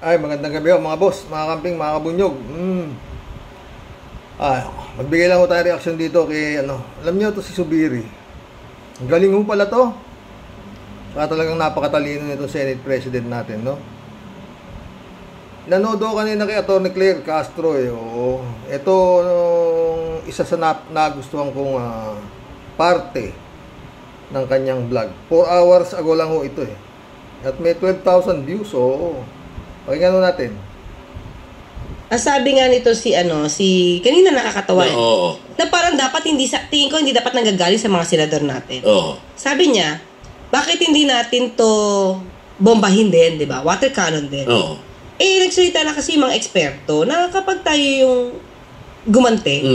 Ay, magandang gabi mga boss, mga kamping, mga kabunyog. Ay, magbigay lang ko tayo reaction dito kay alam niyo to si Zubiri. Ang galing mo pala to. Saka talagang napakatalino nito Senate President natin, no? Nanood ako kanina kay Atty. Claire Castro Oo. Ito isa sa nagustuhan kong parte ng kanyang vlog. 4 hours ago lang ho ito At may 12,000 views, Pakinggan natin. Sabi nga nito si kanina nakakatawa na parang dapat tingin ko hindi dapat nanggagaling sa mga senador natin. Sabi niya, bakit hindi natin to bombahin din, di ba? Water cannon din. Nagsalita na kasi mga eksperto na kapag tayo yung gumante,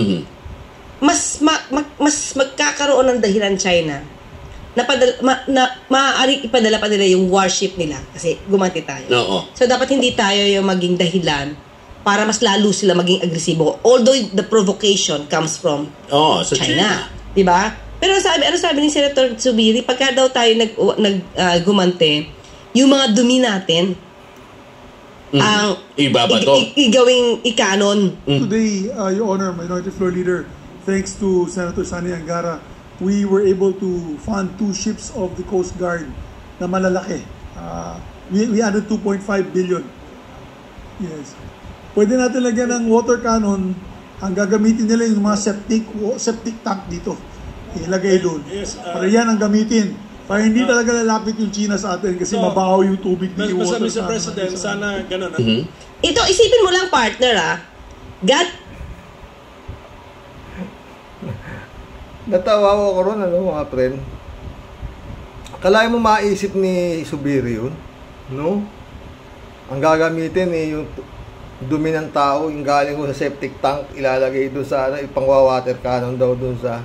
mas magkakaroon ng dahilan China na maaaring ipadala pa nila yung warship nila kasi gumanti tayo. So, dapat hindi tayo yung maging dahilan para mas lalo sila maging agresibo. Although the provocation comes from China. Diba? Pero ano sabi ni Senator Zubiri, pagka daw tayo gumante, yung mga dumi natin, ang igawing ikanon. Today, Your Honor, Minority Floor Leader, thanks to Senator Sani Angara, we were able to fund 2 ships of the Coast Guard na malalaki. We added 2.5 billion. Yes. Pwede natin lagyan ng water cannon. Ang gagamitin nila yung mga septic tank dito. Ilagay doon. Yes, para yan ang gamitin. Para hindi talaga lalapit yung China sa atin kasi mabaho yung tubig ni water cannon. Mr. President, sana ganun. Ito, isipin mo lang partner Natawa ko ron, mga friend. Kalahin mo maisip ni Zubiri yun, no? Ang gagamitin yung dumi ng tao, yung galing mo sa septic tank, ilalagay doon sa ipangwa-water cannon daw doon sa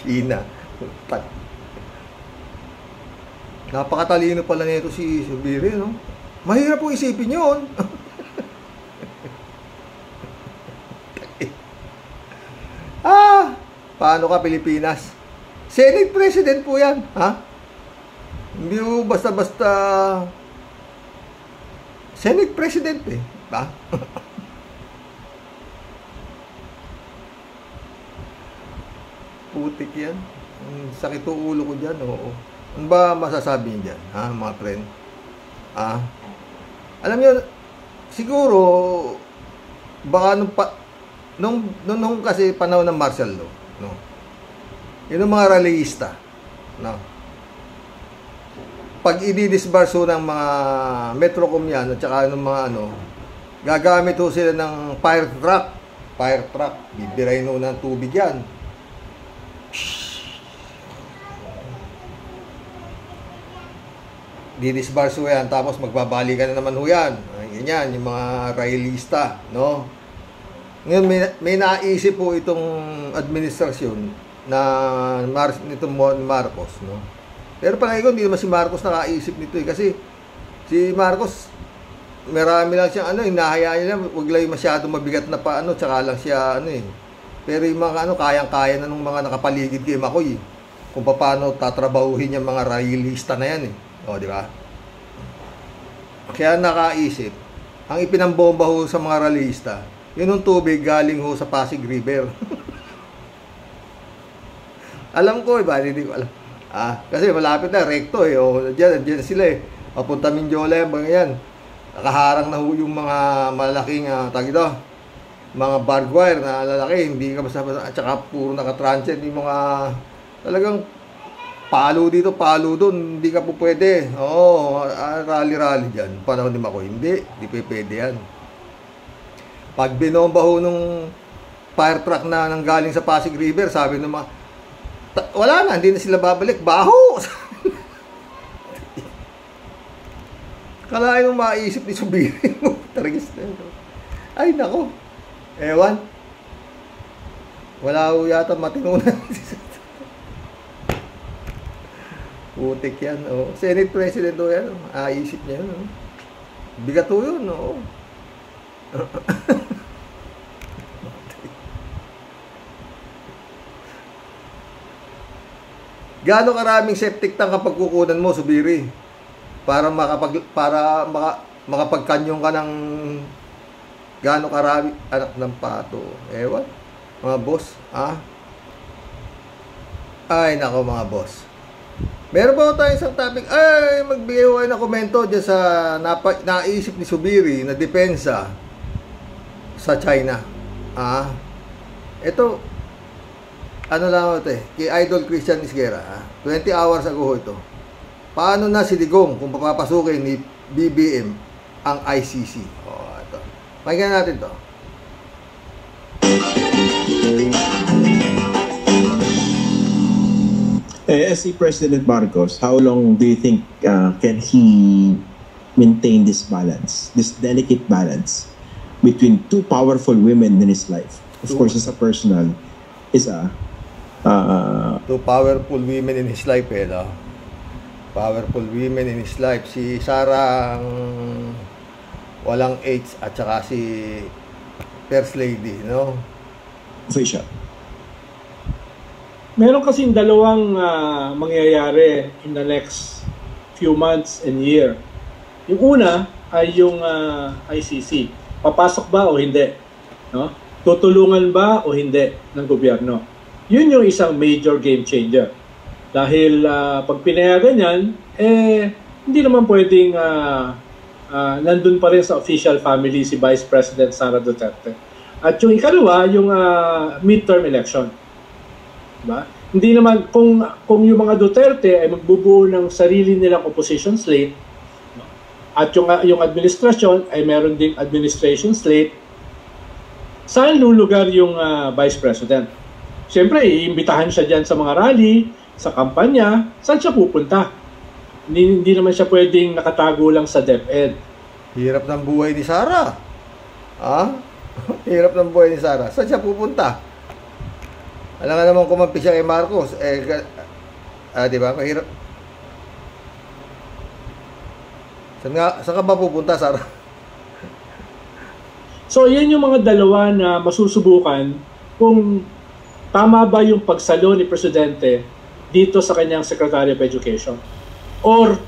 China. Napakatalino pala nito si Zubiri, no? Mahirap po isipin yun. Paano ka Pilipinas? Senate President po yan, Hindi po basta-basta Senate President ba? Putik yan. Sakit ang ulo ko dyan, Ano ba masasabi niyo dyan, mga friend? Alam niyo, siguro, baka nung kasi panahon ng martial law, yun ang mga rallyista, pag i-disbarso ng mga Metrocom yan at saka ng mga gagamit ho sila ng fire truck, bibirayin ho ng tubig yan, didisbarso yan, tapos magbabalikan na naman ho yan, ganyan, yung mga rallyista, Ngayon, may naisip po itong administrasyon na nitong Marcos, Pero palagi ko, hindi naman si Marcos nakaisip nito kasi si Marcos, marami lang siyang hinahayaan niya, wag lang masyado mabigat na tsaka lang siya, Pero yung mga kayang-kaya na ng mga nakapaligid kay Makoy, kung paano tatrabahuhin yung mga rallyista na yan, di ba? Kaya nakaisip, ang ipinambomba ho sa mga rallyista, yun yung tubig galing ho sa Pasig River. Alam ko, hindi ko alam. Kasi malapit na, rekto Diyan sila Papunta Mindiola yung mga yan. Nakaharang na ho yung mga malaking, mga barbed wire na lalaki. Hindi ka basta, at saka puro nakatransit. Yung mga talagang palo dito, palo doon. Hindi ka po pwede. Rally-rally dyan. Panahon ni Makoy. Hindi pwede yan. Pag binomba ho nung fire truck na nanggaling sa Pasig River, sabi ng mga, wala na, hindi na sila babalik, baho! Kalahin mo maisip ni Zubiri mo, taragis na ito. Ay, nako. Ewan. Wala ho yata matinunan. Putik yan, Senate President ho yan, Isip niya yan, Bigat ho yun, Gaano karaming septic tank kapag kukunan mo, Zubiri? para makapagkanyong ka ng gaano karami anak ng pato. Ewan, mga boss, Ay, nako mga boss. Meron pa tayo isang topic. Ay, magbigay ko ng komento dyan sa naisip ni Subiri na depensa sa China. Ito, ano lang ito kay Idol Christian Isguera. 20 hours ago ito. Paano na si Digong kung papapasukin ni BBM ang ICC? Ito. Pakinggan natin to. As si President Marcos, how long do you think can he maintain this balance, this delicate balance between two powerful women in his life? Of course, as a personal, is two powerful women in his life, powerful women in his life. Si Sara ang walang H at saka si First Lady, no? Official. Meron kasing dalawang mangyayari in the next few months and year. Yung una ay yung ICC. Papasok ba o hindi? No? Tutulungan ba o hindi ng gobyerno? Yun yung isang major game changer. Dahil pag pinayagan yan, hindi naman pwedeng nandun pa rin sa official family si Vice President Sara Duterte. At yung ikalawa, yung midterm election. Diba? Hindi naman, kung yung mga Duterte ay magbubuo ng sarili nilang opposition slate, at yung administrasyon ay meron ding administration slate, saan lulugar yung Vice President? Siyempre, iimbitahan siya dyan sa mga rally, sa kampanya, saan siya pupunta? Hindi naman siya pwedeng nakatago lang sa DepEd. Hirap ng buhay ni Sara. Hirap ng buhay ni Sara. Saan siya pupunta? Alam nga naman kumampi siya kay Marcos. Di ba? Mahirap. Saan ka ba pupunta, Sara? So, yan yung mga dalawa na masusubukan kung tama ba yung pagsalo ni Presidente dito sa kanyang Secretary of Education. Or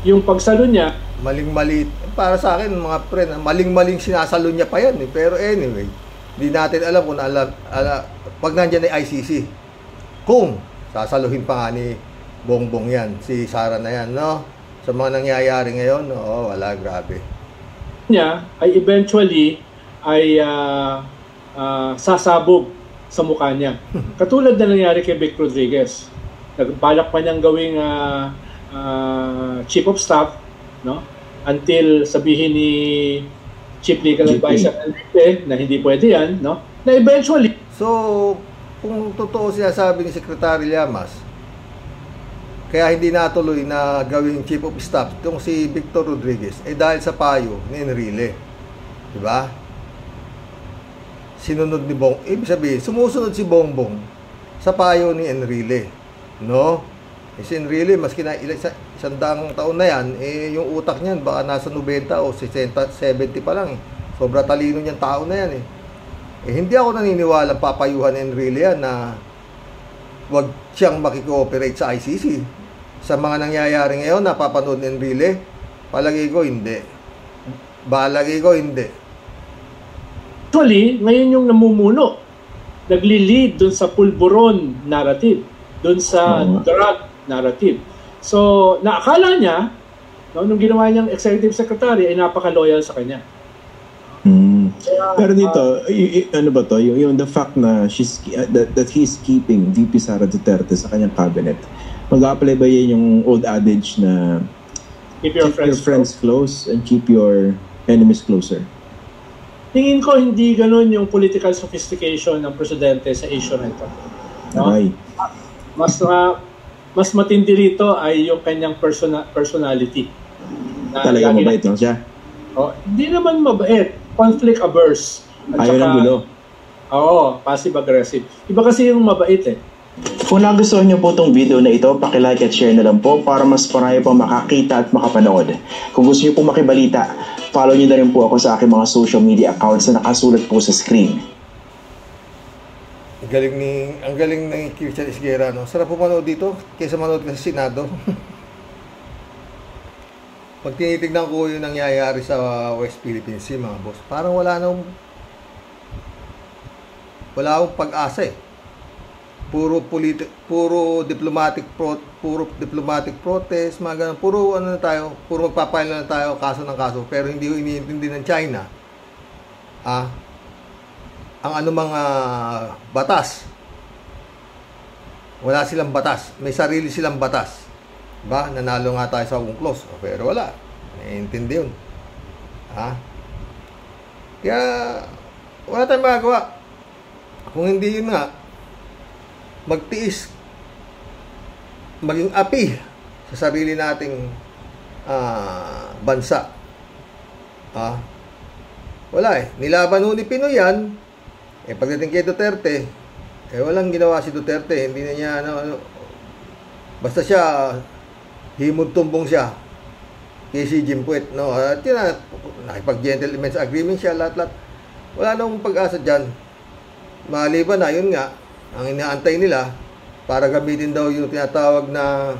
yung pagsalo niya, maling-mali. Para sa akin, mga friend, maling-maling sinasalo niya pa yan. Pero anyway, hindi natin alam kung pag nandiyan ay ICC. Kung sasaluhin pa nga ni Bongbong yan, si Sara na yan, no? Sa mga nangyayari ngayon, wala, grabe. Niya ay eventually ay sasabog sa mukha niya. Katulad na nangyari kay Vic Rodriguez. Nagbalak pa niyang gawing Chief of Staff, no? Until sabihin ni Chief Legal Advisor na hindi pwede yan, no? Na eventually. So, kung totoo sinasabi ni Secretary Llamas, kaya hindi natuloy na gawing Chief of Staff itong si Victor Rodriguez, dahil sa payo ni Enrile. Diba? Sinunod ni ibig sabihin, sumusunod si Bongbong sa payo ni Enrile. No? Si Enrile, maski na isang daang taon na yan, yung utak niyan baka nasa 90 o 60, 70 pa lang. Sobra talino niyang tao na yan. Hindi ako naniniwala papayuhan ni Enrile yan na wag siyang makikooperate sa ICC. Sa mga nangyayari ngayon, napapanood ni Enrile, palagi ko hindi. Balagi ko hindi. Actually, ngayon yung namumuno, nagli-lead dun sa pulburon narrative, dun sa drug narrative. So, naakala niya, nung ginawa niyang executive secretary, ay napaka-loyal sa kanya. Pero dito, ano ba to? Yung the fact na that he's keeping VP Sara Duterte sa kanyang cabinet, mag-apply ba yan yung old adage na keep your friends close and keep your enemies closer? Tingin ko hindi ganun yung political sophistication ng presidente sa issue na ito. No? Mas matindi rito ay yung kanyang personality. Talaga mabait lang siya? Hindi naman mabait. Conflict averse. Ayaw ng gulo. Oo, passive-aggressive. Iba kasi yung mabait Kung nagustuhan niyo po itong video na ito, paki-like at share na lang po para mas marami pang makakita at makapanood. Kung gusto niyo po makibalita, follow niyo na rin po ako sa aking mga social media accounts na nakasulat po sa screen. Ang galing ni Christian Isguera, no? Sarap po manood dito kaysa manood sa Senado. pag tinitignan ko yung nangyayari sa West Philippine Sea, mga boss, parang wala akong pag-asa eh. Puro diplomatic protest, mga ganun. Puro magpapile na tayo kaso ng kaso, pero hindi ko iniintindi ng China ang anumang batas. Wala silang batas, may sarili silang batas. Diba? Nanalo nga tayo sa UNCLOS, pero wala. Naiintindi yun. Kaya wala tayong magagawa. Kung hindi yun nga, magtiis, maging api sa sarili nating bansa. Wala eh. Nilaban ho ni Pinoy yan. Pagdating kay Duterte, walang ginawa si Duterte. Hindi na niya, basta siya, himod-tumbong siya kay Xi Jinping, no? At yun na, nakipag-gentleman's agreement siya, lahat-lahat. Wala nang pag-asa dyan. Maliban na, yun nga, ang inaantay nila para gamitin daw yung tinatawag na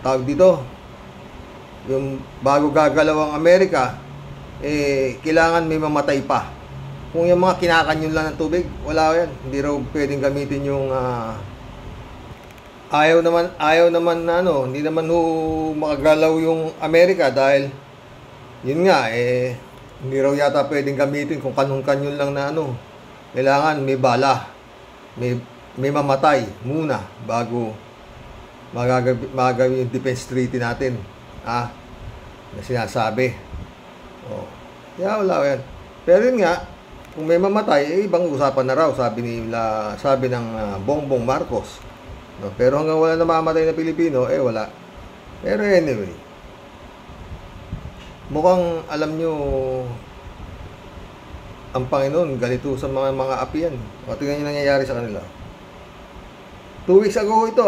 tawag dito, yung bago gagalaw ang Amerika, kailangan may mamatay pa. Kung yung mga kinakanyon lang ng tubig, wala yan. Hindi raw pwedeng gamitin yung ayaw naman na hindi naman makagalaw yung Amerika dahil yun nga hindi raw yata pwedeng gamitin kung kanyon lang na kailangan may bala, may mamatay muna bago magagawin yung defense treaty natin na sinasabi. Kaya wala yan. Pero yun nga, kung may mamatay, ibang usapan na raw, sabi ng Bongbong Marcos. Pero hanggang wala na mamatay na Pilipino, wala. Pero anyway, mukhang alam nyo ang Panginoon ganito sa mga api yan. Tingnan nyo nangyayari sa kanila. 2 weeks ago ito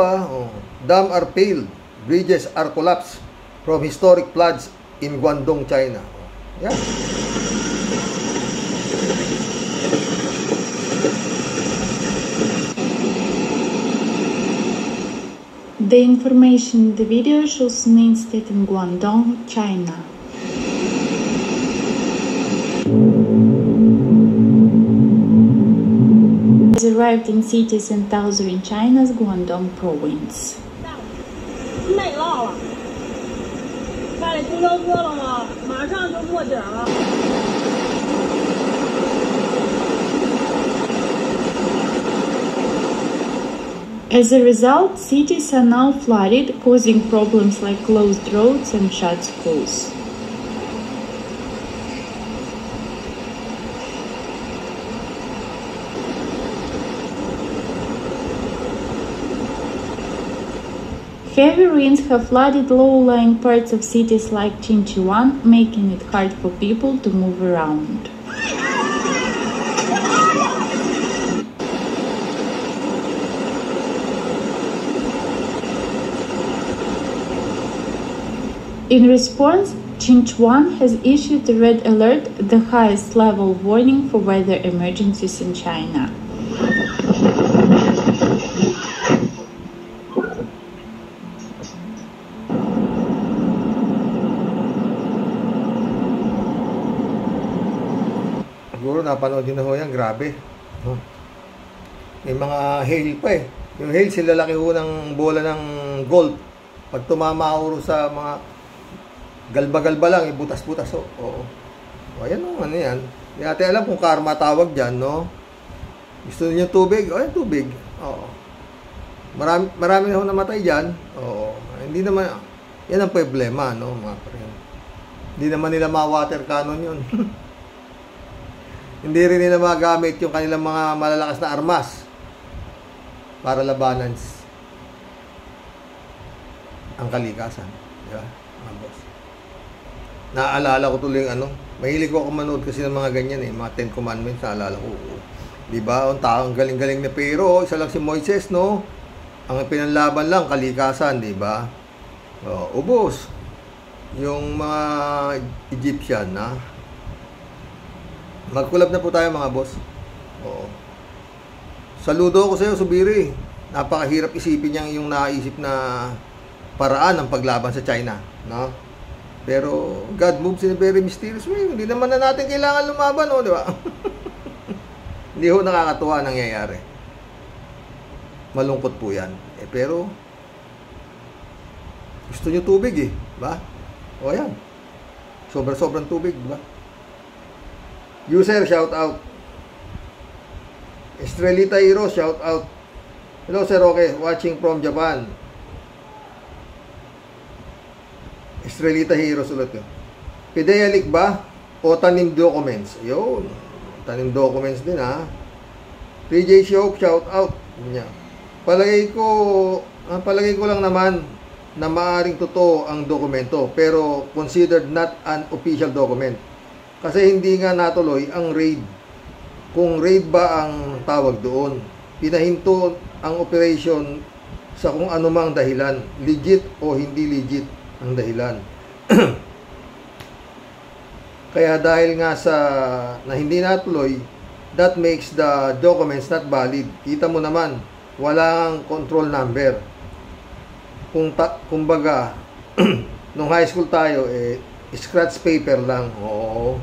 dam are failed, bridges are collapsed from historic floods in Guangdong, China. Yan. The information in the video shows an incident in Guangdong, China. Has arrived in cities and towns in China's Guangdong province. As a result, cities are now flooded, causing problems like closed roads and shut schools. Heavy rains have flooded low-lying parts of cities like Jinchuan, making it hard for people to move around. In response, Jinchuan has issued a red alert, the highest level warning for weather emergencies in China. Siguro napanood din na ho yan, grabe. May mga hail pa eh. Yung hail, sila laki ho ng bola ng golf. Pag tumama ho sa mga galba-galba lang, butas-butas ho. Oo. Ayan o, yan. Hindi natin alam kung karma tawag dyan, no? Gusto niyo tubig? O, tubig. Oo. Marami na ho namatay dyan. Oo. Hindi naman, yan ang problema, no, mga friend. Hindi naman nila ma-water cannon yun. Hindi rin nila magamit yung kanilang mga malalakas na armas para labanan ang kalikasan. Diba? Mga boss. Naaalala ko tuloy mahilig ko manood kasi ng mga ganyan mga Ten Commandments, naalala ko. Diba? Ang taong galing-galing na pero isa lang si Moises, no? Ang pinanlaban lang, kalikasan, diba? Ubos. Yung mga Egyptian, Mag-collab na po tayo mga boss. Oo. Saludo ako sa iyo, Subiri. napakahirap isipin niyang yung naisip na paraan ng paglaban sa China, no? Pero God moves in a very mysterious way. Hindi naman na natin kailangan lumaban, di ba? Hindi ho nakakatuwa nangyayari. Malungkot po yan. Pero gusto nyo tubig ba? O yan. Sobrang tubig, ba? User, shout out. Estrelita Hero, shout out. Hello, Sir Roque, watching from Japan. Estrelita Heroes ulit yun. Pideyalik ba? O tanim documents? Ayun. Tanim documents din, ha? 3J Show, shout out. Palagay ko lang naman na maaaring totoo ang dokumento, pero considered not an official document. Kasi hindi nga natuloy ang raid. Kung raid ba ang tawag doon, pinahinto ang operation sa kung anumang dahilan, legit o hindi legit ang dahilan. Kaya dahil nga sa na hindi natuloy, that makes the documents not valid. Kita mo naman, walang control number. Kumbaga, nung high school tayo, scratch paper lang. Oo.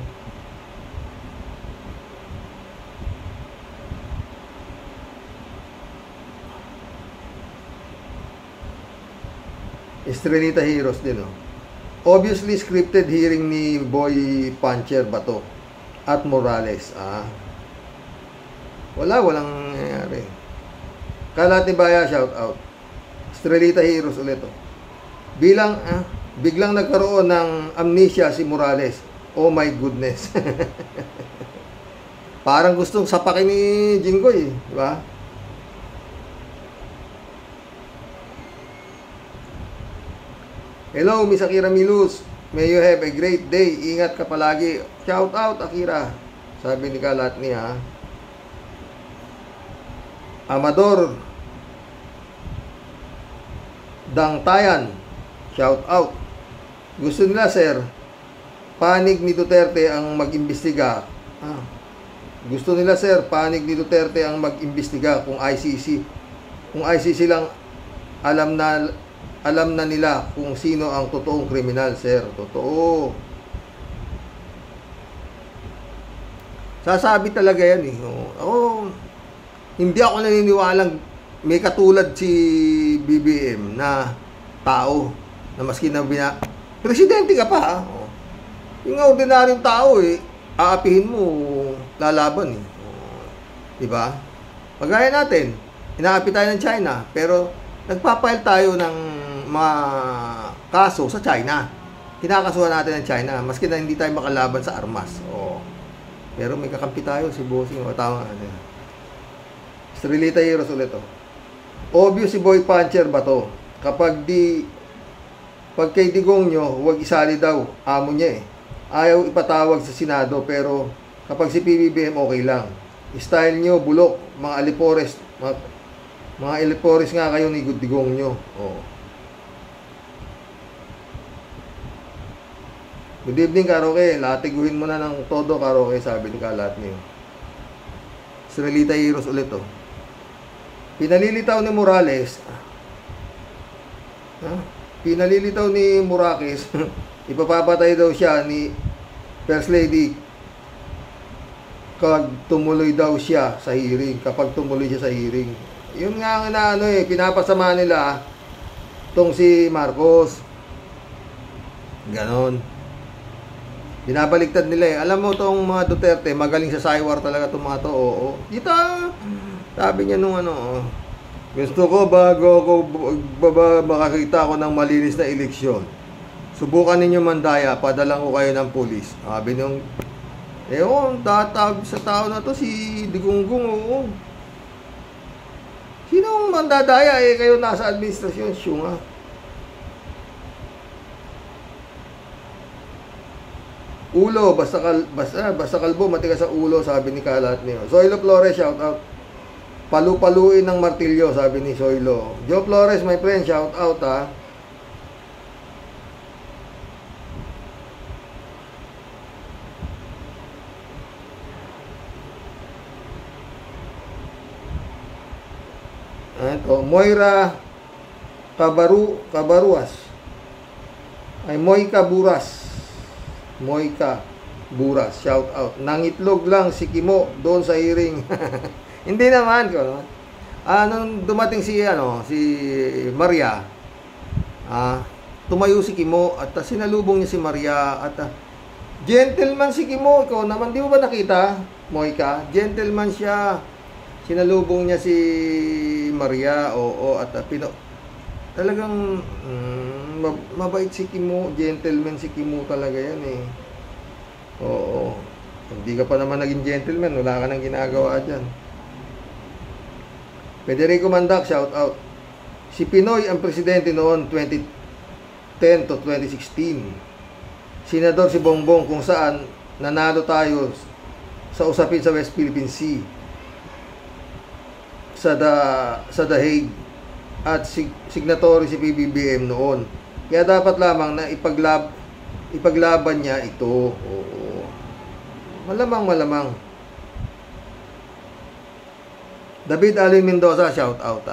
Estrelita Heroes din, Obviously, scripted hearing ni Boy Puncher ba to? At Morales, walang nangyayari. Kalat ni Baya, shout out. Estrelita Heroes ulit, biglang nagkaroon ng amnesia si Morales. Oh my goodness. Parang gustong sapakin ni Jinggoy, di ba? Hello, Miss Akira Milus. May you have a great day. Ingat ka palagi. Shout out, Akira. Sabi ni Kalat niya. Amador Dangtayan. Shout out. Gusto nila, sir, panig ni Duterte ang mag-imbestiga. Gusto nila, sir, panig ni Duterte ang mag-imbestiga kung ICC. Kung ICC lang alam na nila kung sino ang totoong kriminal, sir. Totoo. Sasabi talaga yan, hindi ako naniniwalang may katulad si BBM na tao na maski na presidente ka pa, yung ordinaryong tao, aapihin mo, lalaban, diba? Pagaya natin, inaapi tayo ng China, pero nagpapile tayo ng mga kaso sa China. Kinakasuhan natin ng China, maski na hindi tayo makalaban sa armas. Pero may kakampi tayo, si Bossing, tama nga. Estrelita Heroes ulit, Obvious si Boy Puncher ba to? Pag kay Digong nyo, huwag isali daw, amo niya Ayaw ipatawag sa Senado, pero kapag si PBBM, okay lang. Style nyo, bulok, mga alipores, mga alipores nga kayo ni Digong nyo. Good evening, Karoke. Latiguhin mo na ng todo, Karoke, sabi ni Kalat niyo. Estrelita Heroes ulit, Pinalilitaw ni Morales, pinalilitaw ni Murakis, ipapapatay daw siya ni First Lady kapag tumuloy daw siya sa hearing. Kapag tumuloy siya sa hearing. Yun nga na pinapasama nila tong si Marcos. Ganon. Binabaliktad nila Alam mo tong mga Duterte, magaling sa saywar talaga tong mga to. Oo. Dita, sabi niya nung gusto ko bago ako makakita ako ng malinis na eleksyon, subukan ninyo mandaya, padalang ko kayo ng pulis. Sabi nung tatawag sa tao na to si Digunggong. Sinong mandadaya kayo nasa administrasyon, syunga. Ulo, basta kalbo, matigas sa ulo, sabi ni Kalat niyo. Zoilo Flores, shout out. Palu-paluin ng martilyo, sabi ni Zoilo. Joe Flores, my friend, shout out, ito, Moira Cabaruas. Ay, Moika Buras, shout out. Nangitlog lang si Kimo doon sa hearing. Hindi naman ko. Nung dumating si Maria, tumayo si Kimo at sinalubong niya si Maria at gentleman si Kimo. Ikaw naman, di mo ba nakita, Moika? Gentleman siya. Sinalubong niya si Maria, at talagang mabait si Kimo, gentleman si Kimo talaga yan eh. Oo. Hindi ka pa naman naging gentleman, wala ka nang ginagawa dyan. Federico Mandak, shout out. Si Pinoy ang presidente noon 2010 to 2016. Senador si Bongbong kung saan nanalo tayo sa usapin sa West Philippine Sea sa The Hague at signatory si PBBM noon. Kaya dapat lamang na ipaglaban niya ito. Oo. Malamang. David Alvin Mendoza, shout out.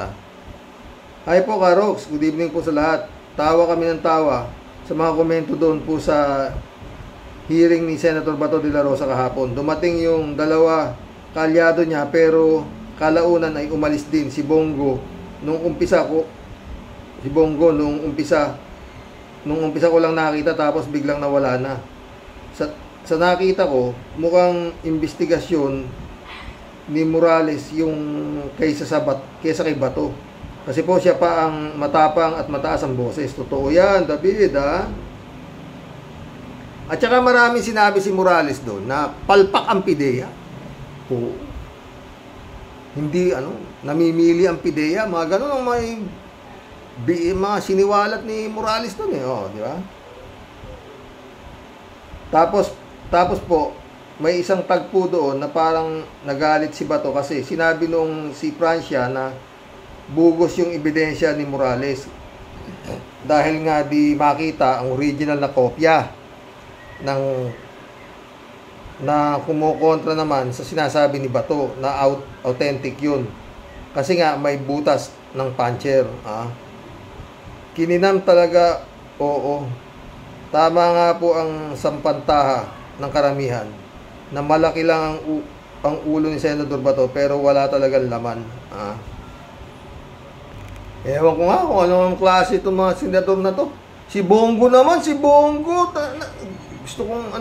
Hi po Karox, good evening po sa lahat. Tawa kami ng tawa sa mga komento doon po sa hearing ni Senator Bato de la Rosa kahapon. Dumating yung dalawa kalyado niya pero kalaunan ay umalis din si Bongo nung umpisa ko lang nakita tapos biglang nawala na. Sa nakita ko, mukhang investigasyon ni Morales yung kaysa kay Bato. Kasi po siya pa ang matapang at mataas ang boses. Totoo yan, David, At saka maraming sinabi si Morales doon na palpak ang PIDEA. Oo. Hindi, namimili ang PIDEA. Mga ganun ang mga siniwalat ni Morales doon eh. Oh, di ba? Tapos po, may isang tagpo doon na parang nagalit si Bato kasi sinabi nung si Francia na bugos yung ebidensya ni Morales dahil nga di makita ang original na kopya na kumukontra naman sa sinasabi ni Bato na authentic yun kasi nga may butas ng puncher. Kininam talaga, oo. Tama nga po ang sampantaha ng karamihan na malaki lang ang ulo ni Senador Bato pero wala talagang laman. Ewan ko nga kung anong klase itong mga senador na to. Si Bongo naman, gusto kong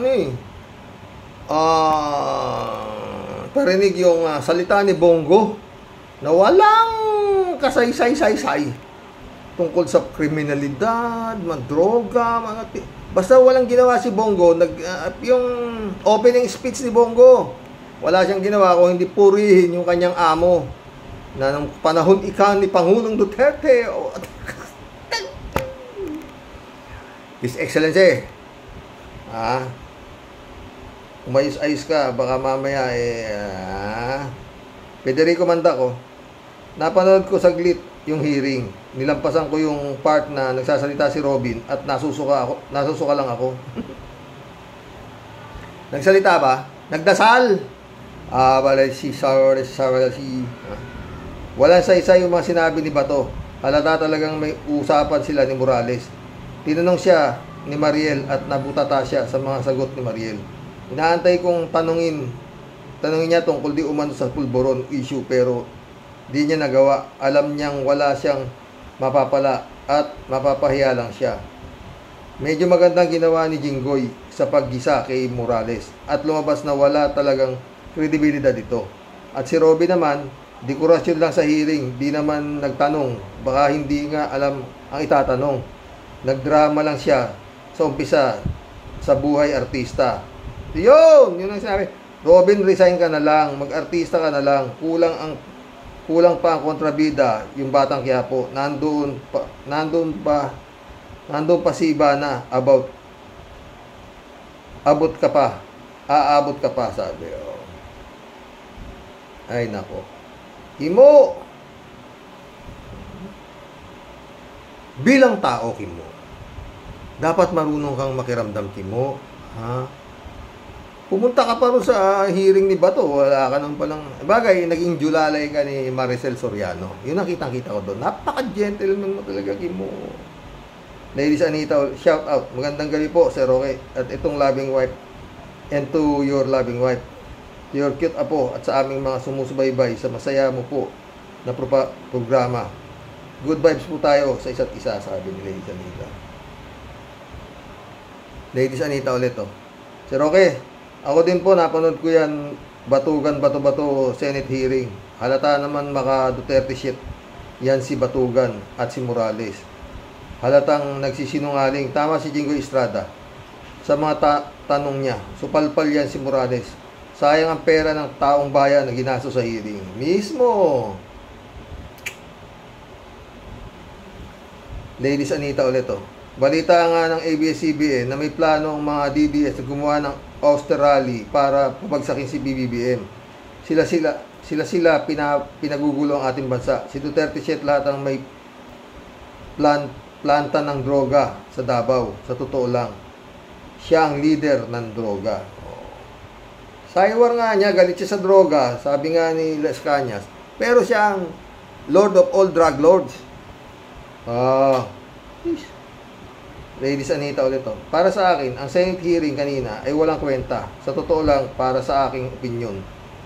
parinig yung salita ni Bongo na walang kasay-say-say-say tungkol sa kriminalidad, droga, basta walang ginawa si Bongo. Yung opening speech ni Bongo, wala siyang ginawa kung hindi purihin yung kanyang amo na nung panahon ni Pangulong Duterte. His Excellency, umayos-ayos ka, baka mamaya Federico Mandaco, napanood ko saglit yung hearing. Nilampasan ko yung part na nagsasalita si Robin at nasusuka lang ako. Nagsalita ba? Nagdasal. Walang saysay yung mga sinabi ni Bato. Halata talagang may usapan sila ni Morales. Tinanong siya ni Mariel at nabutata siya sa mga sagot ni Mariel. Inaantay kong tanungin niya tungkol di umano sa pulburon issue pero di niya nagawa. Alam niyang wala siyang mapapala at mapapahiya lang siya. Medyo magandang ginawa ni Jinggoy sa paggisa kay Morales at lumabas na wala talagang kredibilidad ito. At si Robby naman, dekorasyon lang sa hearing, di naman nagtanong, baka hindi nga alam ang itatanong. Nagdrama lang siya sa umpisa sa buhay artista. Yun ang sinabi. Robin, resign ka na lang, mag-artista ka na lang, kulang pa ang kontrabida, yung Batang Quiapo. Nandun pa si Ivana aabot ka pa, sabi. Ay nako. Kimo, bilang tao, Kimo, dapat marunong kang makiramdam, Kimo. Pumunta ka pa rin sa hearing ni Bato, wala ka nang palang... Bagay, naging julalay ka ni Maricel Soriano. Yun ang kitang-kita ko doon. Napaka-gentleman mo talaga, Kimo. Ladies Anita, shout out. Magandang gabi po, Sir Roque. At itong loving wife, and to your loving wife, your cute apo, at sa aming mga sumusubaybay sa masaya mo po na programa. Good vibes po tayo sa isa't isa, sabi ni Ladies Anita. Ladies Anita ulit, oh. Sir Roque, ako din po, napanood ko yan, Batugan, Bato-Bato, Senate hearing. Halata naman maka Duterte shit. Yan si Batugan at si Morales. Halatang nagsisinungaling. Tama si Jingo Estrada sa mga tanong niya. Supalpal yan si Morales. Sayang ang pera ng taong bayan na ginasto sa hearing. Mismo. Ladies Anita ulit, oh. Balita nga ng ABS-CBN na may plano ang mga DDS na gumawa ng auster rally para pabagsakin si BBBM. Sila pinagugulo ang ating bansa. Si Duterte shit lahat ang may planta ng droga sa Davao. Sa totoo lang, siya ang leader ng droga. Saywar nga niya, galit siya sa droga, sabi nga ni Las Cañas. Pero siya ang Lord of all drug lords. Ladies Anita ulit, oh. Para sa akin, ang Senate hearing kanina ay walang kwenta. Sa totoo lang, para sa aking opinion,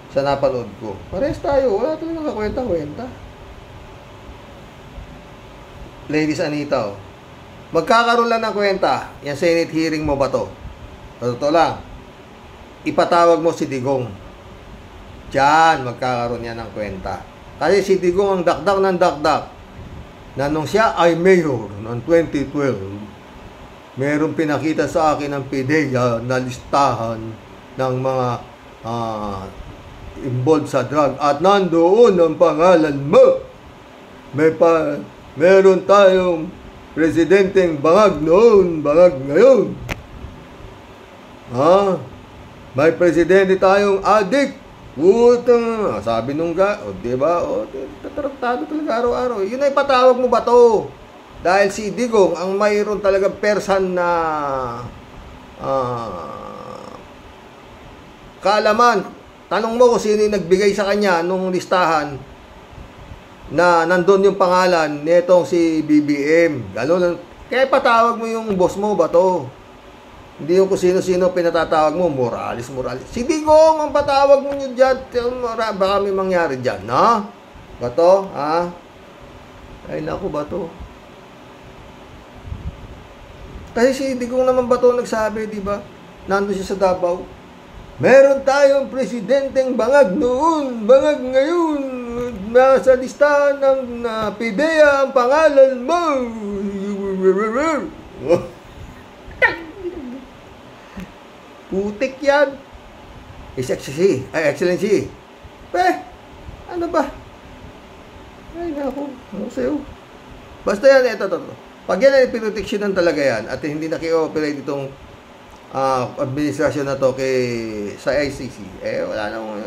sa napanood ko. Parehas tayo, wala talagang kwenta. Ladies Anita, oh. Magkakaroon lang ng kwenta. Yung Senate hearing mo ba to? Sa totoo lang, ipatawag mo si Digong. Diyan, magkakaroon yan ng kwenta. Kasi si Digong ang dakdak ng dakdak na nung siya ay mayor noong 2012, merong pinakita sa akin ng PDEA na listahan ng mga involved sa drug at nandoon ang pangalan mo. Meron tayong presidenteng bangag noon, bangag ngayon. May presidente tayong adik. Putang, sabi nung diba? Tatarantado talaga araw-araw. Yun ay patawag mo ba to? Dahil si Digong ang mayroon talagang person na kaalaman. Tanong mo kung sino yung nagbigay sa kanya nung listahan na nandun yung pangalan netong si BBM. Gano'n. Kaya patawag mo yung boss mo ba to? Hindi yung kung sino-sino pinatatawag mo. Morales. Si Digong ang patawag mo nyo dyan. Baka may mangyari dyan. No? Bato? Ha? Ay naku, Bato. Kasi si Digong naman Bato nagsabi, di ba? Nandun siya sa Davao. Meron tayong presidenteng bangag noon, bangag ngayon. Nasa listahan ng PDEA ang pangalan mo. Putik yan. Excellency. Ano ba? Ay, naku. Ano sa'yo? Basta yan, ito. Pag yan ay pinoteksyonan talaga yan at hindi naki-operate itong administrasyon na to sa ICC, wala nang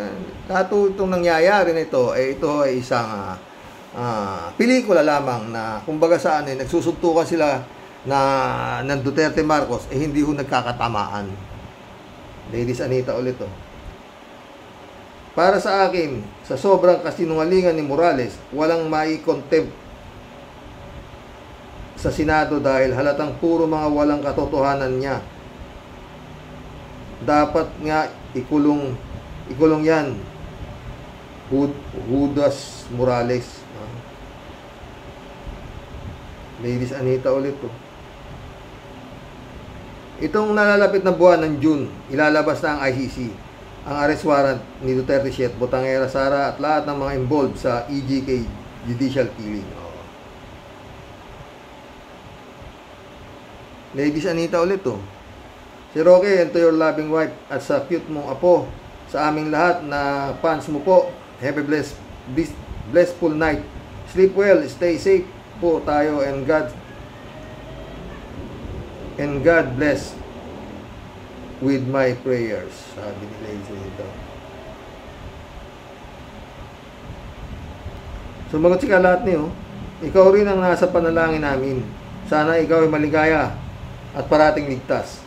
lahat itong nangyayari na ito, ito ay isang pelikula lamang na kumbaga saan nagsusuntukan sila ng Duterte Marcos hindi ho nagkakatamaan. Ladies Anita ulit, oh. Para sa akin, sa sobrang kasinungalingan ni Morales, walang mai-contempt sa Senado dahil halatang puro mga walang katotohanan niya. Dapat nga ikulong yan. Judas Morales. Ladies Anita ulit, oh. Itong nalalapit na buwan ng June, ilalabas na ang ICC ang arrest warrant ni Duterte Shit, Botangera, Sara at lahat ng mga involved sa EJK judicial killing. Ladies Anita ulit, oh. Si Roque, and to your loving wife at sa cute mong apo, sa aming lahat na fans mo po, have a blessful night. Sleep well, stay safe po tayo, and God bless with my prayers. Sabi ni Ladies Anita. Sumagot si lahat niyo. Ikaw rin ang nasa panalangin namin. Sana ikaw ay maligaya at parating ligtas.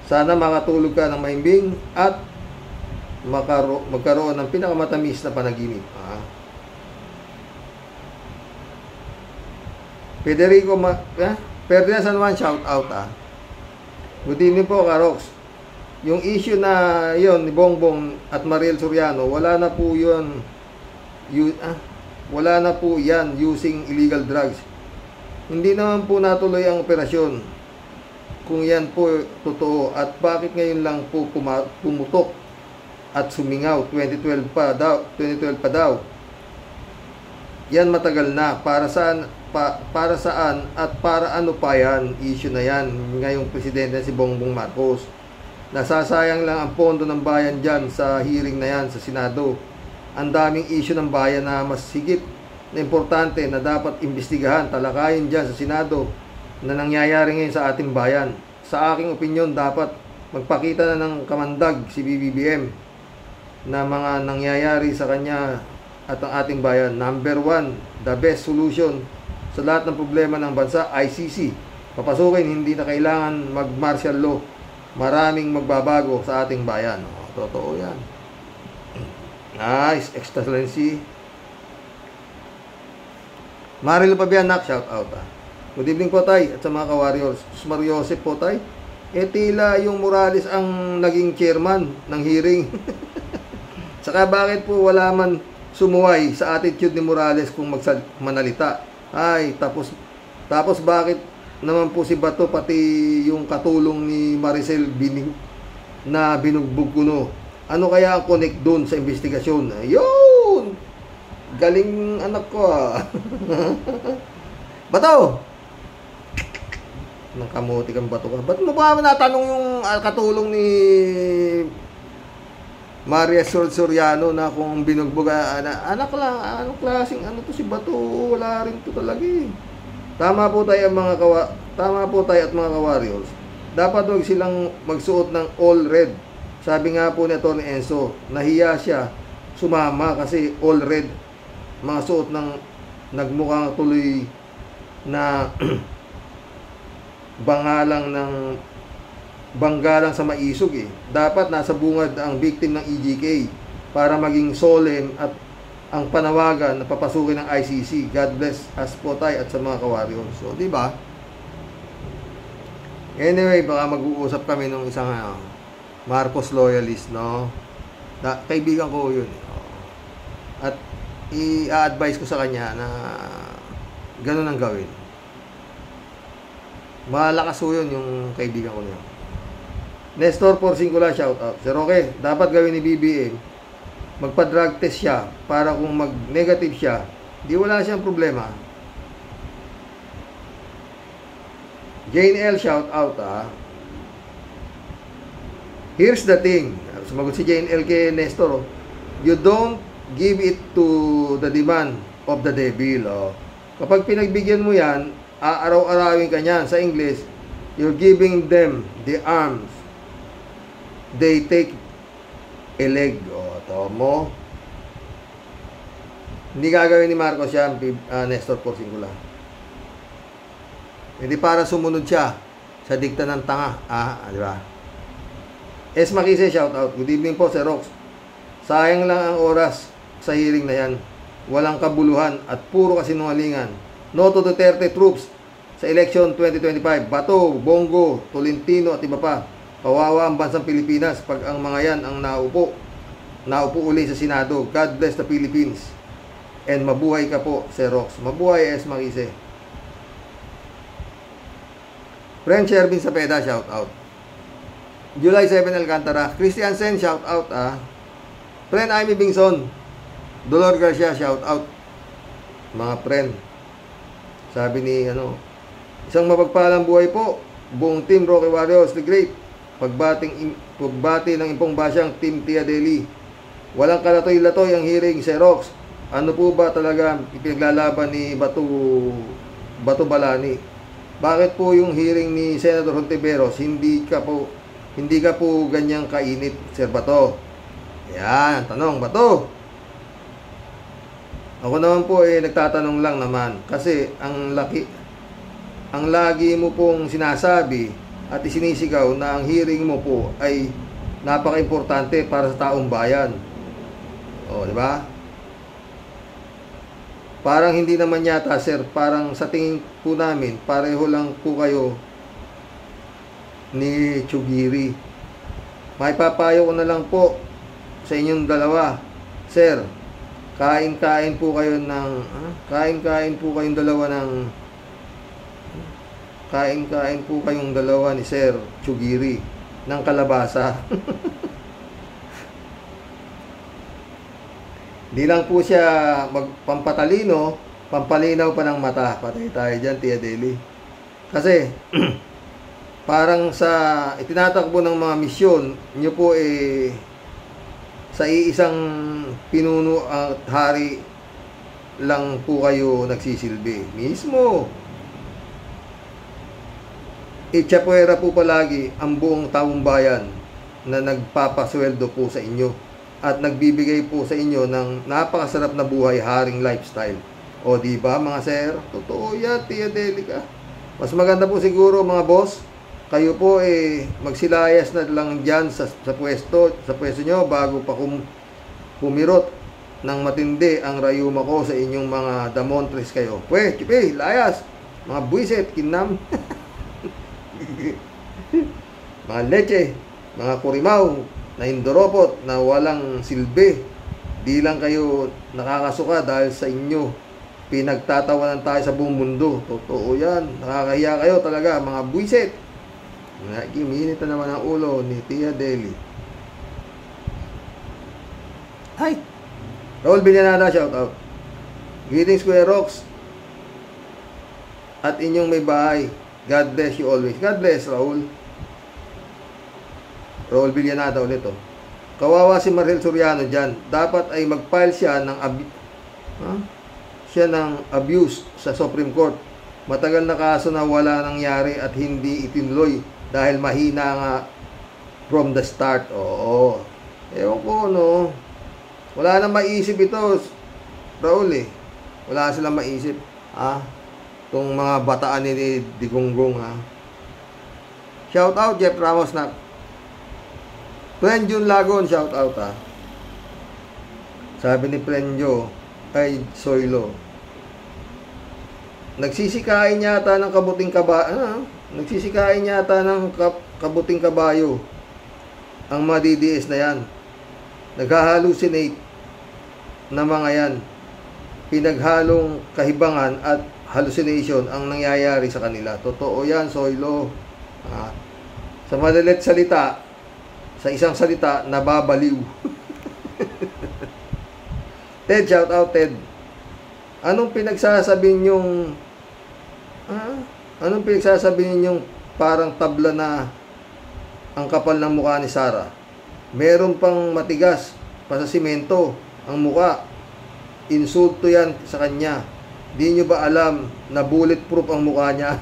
Sana makatulog ka ng mahimbing at magkaroon ng pinakamatamis na panaginip. Federico Ferdinand San Juan, shout out. Good evening po, Karox. Yung issue na yon ni Bongbong at Mariel Soriano, wala na po yan using illegal drugs. Hindi naman po natuloy ang operasyon kung yan po totoo, at bakit ngayon lang po pumutok at sumingaw 2012 pa daw. Yan matagal na. Para saan at para ano pa yan? Issue na yan ngayong presidente si Bongbong Marcos. Nasasayang lang ang pondo ng bayan dyan sa hearing na yan sa Senado. Ang daming issue ng bayan na mas higit na importante na dapat imbestigahan, talakayin dyan sa Senado na nangyayari ngayon sa ating bayan. Sa aking opinyon, dapat magpakita na ng kamandag si BBBM na mga nangyayari sa kanya at ang ating bayan. Number 1, the best solution sa lahat ng problema ng bansa, ICC. Papasukin, hindi na kailangan mag-martial law. Maraming magbabago sa ating bayan. Totoo yan. Nice, Excellency. Marilo Pabianak, shout out. Good evening po, tay, at sa mga ka-warriors. Mario Joseph po, tay. Tila yung Morales ang naging chairman ng hearing. Saka bakit po wala man sumuway sa attitude ni Morales kung manalita? Ay, tapos bakit naman po si Bato pati yung katulong ni Maricel na binugbog kuno? Ano kaya ang connect doon sa investigasyon? Ayun! Galing anak ko Bato! Nang kamuti kang Bato ka. Ba't mo ba natanong yung katulong ni Maria Soriano na kung binugbog anak lang, anong klaseng ano to si Bato? Wala rin to talaga eh. Tama po tayo at mga ka-warriors. Dapat huwag silang magsuot ng all red. Sabi nga po ni Atty. Enzo, nahiya siya sumama kasi all red. Mga suot ng nagmukhang tuloy na banggalang sa maisog eh. Dapat nasa bungad ang victim ng EJK para maging solemn at ang panawagan na papasukin ng ICC. God bless us po tayo at sa mga ka-warriors. So, di ba? Anyway, baka mag-uusap kami ng isang Marcos loyalist, no? Kaibigan ko yun. At i-advise ko sa kanya na ganun ang gawin. Malakas po yun yung kaibigan ko niya. Nestor Porcingula, shout out. Sir Roque, dapat gawin ni BBM, magpa-drug test siya para kung mag-negative siya, di wala siyang problema. Jane L, shout out Here's the thing. Sumagot si Jane L kay Nestor. You don't give it to the demand of the devil. Kapag pinagbigyan mo yan, aaraw-arawin ka niyan. Sa English, you're giving them the arms. They take a leg. Tomo. Hindi gagawin ni Marcos yan, Nestor Porcingula. Hindi para sumunod siya sa dikta ng tanga. Di ba? S. Makise, shout out. Good evening po, Sir Rox. Sayang lang ang oras sa hearing na yan. Walang kabuluhan at puro kasinungalingan. No to Duterte troops sa election 2025. Bato, Bongo, Tolentino at iba pa. Kawawa ang bansang Pilipinas pag ang mga yan ang naupo uli sa Senado. God bless the Philippines. And mabuhay ka po, Sir Rox. Mabuhay, S. Makise. Friend Shervin Sapeda, shout out. July 7 Alcantara. Christian Sen, shout out Friend Amy Bingson. Dolor Garcia, shout out. Mga friend. Sabi ni isang mapagpalang buhay po. Buong team Rocky Warriors, the great. Pagbati ng Impong Basyang Team Tia Deli. Walang kalatoy-latoy ang hearing, Sir Rox. Ano po ba talaga ipinaglalaban ni Bato Balani? Bakit po yung hearing ni Senator Hontiveros hindi ka po ganyang kainit, Sir Bato? Yan, tanong, Bato. Ako naman po nagtatanong lang naman kasi ang lagi mo pong sinasabi at isinisigaw na ang hearing mo po ay napaka-importante para sa taong bayan. O, di ba? Parang hindi naman yata, sir, parang sa tingin po namin, pareho lang po kayo ni Chugiri. May papayo ko na lang po sa inyong dalawa, sir. Kain-kain po kayong dalawa ni Sir Chugiri ng kalabasa. Di lang po siya magpampatalino, pampalinaw pa ng mata. Patay tayo dyan, Tia Deli. Kasi parang sa itinatakbo ng mga misyon nyo po sa iisang pinuno at hari lang po kayo nagsisilbi. Mismo. Itsapuera po palagi ang buong taong bayan na nagpapasweldo po sa inyo at nagbibigay po sa inyo ng napakasarap na buhay, haring lifestyle. O di ba mga sir? Totoo yan, Tia Delica. Mas maganda po siguro mga boss, kayo po magsilayas na lang dyan sa pwesto nyo bago pa kumirot ng matindi ang rayuma ko sa inyong mga damontres kayo. Chipe, layas! Mga buisit, kinam. Mga leche, mga kurimaw, na hindoropot, na walang silbi. Di lang kayo nakakasuka dahil sa inyo pinagtatawanan tayo sa buong mundo. Totoo yan. Nakakahiya kayo talaga, mga buisit. Kiminit na naman ang ulo ni Tia Deli. Hi! Raul Villanada, shout out. Greetings, Kuya Rox. At inyong may bahay. God bless you always. God bless, Raul. Raul Villanada ulit, oh. Kawawa si Marcel Soriano dyan. Dapat ay mag-file siya ng abuse sa Supreme Court. Matagal na kaso na wala nangyari at hindi itinuloy dahil mahina nga from the start. Oo. Ewan ko, no. Wala na maisip ito, Raul, eh. Wala silang maisip. Itong mga bataan ni Digonggong, ha. Shout out, Jeff Ramos na. Prenjun Lagon, shout out, ha. Sabi ni Prenjo, ay Soylo, nagsisikain yata ng kabuting kabayo ang mga DDS na yan. Naghahalusinate na mga yan. Pinaghalong kahibangan at hallucination ang nangyayari sa kanila. Totoo yan, Soylo. Sa madalit salita, sa isang salita, nababaliw. Ted, shout out, Ted. Anong pinagsasabi ninyong parang tabla na ang kapal ng mukha ni Sarah? Meron pang matigas pa sa simento ang mukha. Insulto yan sa kanya. Di nyo ba alam na bulletproof ang mukha niya?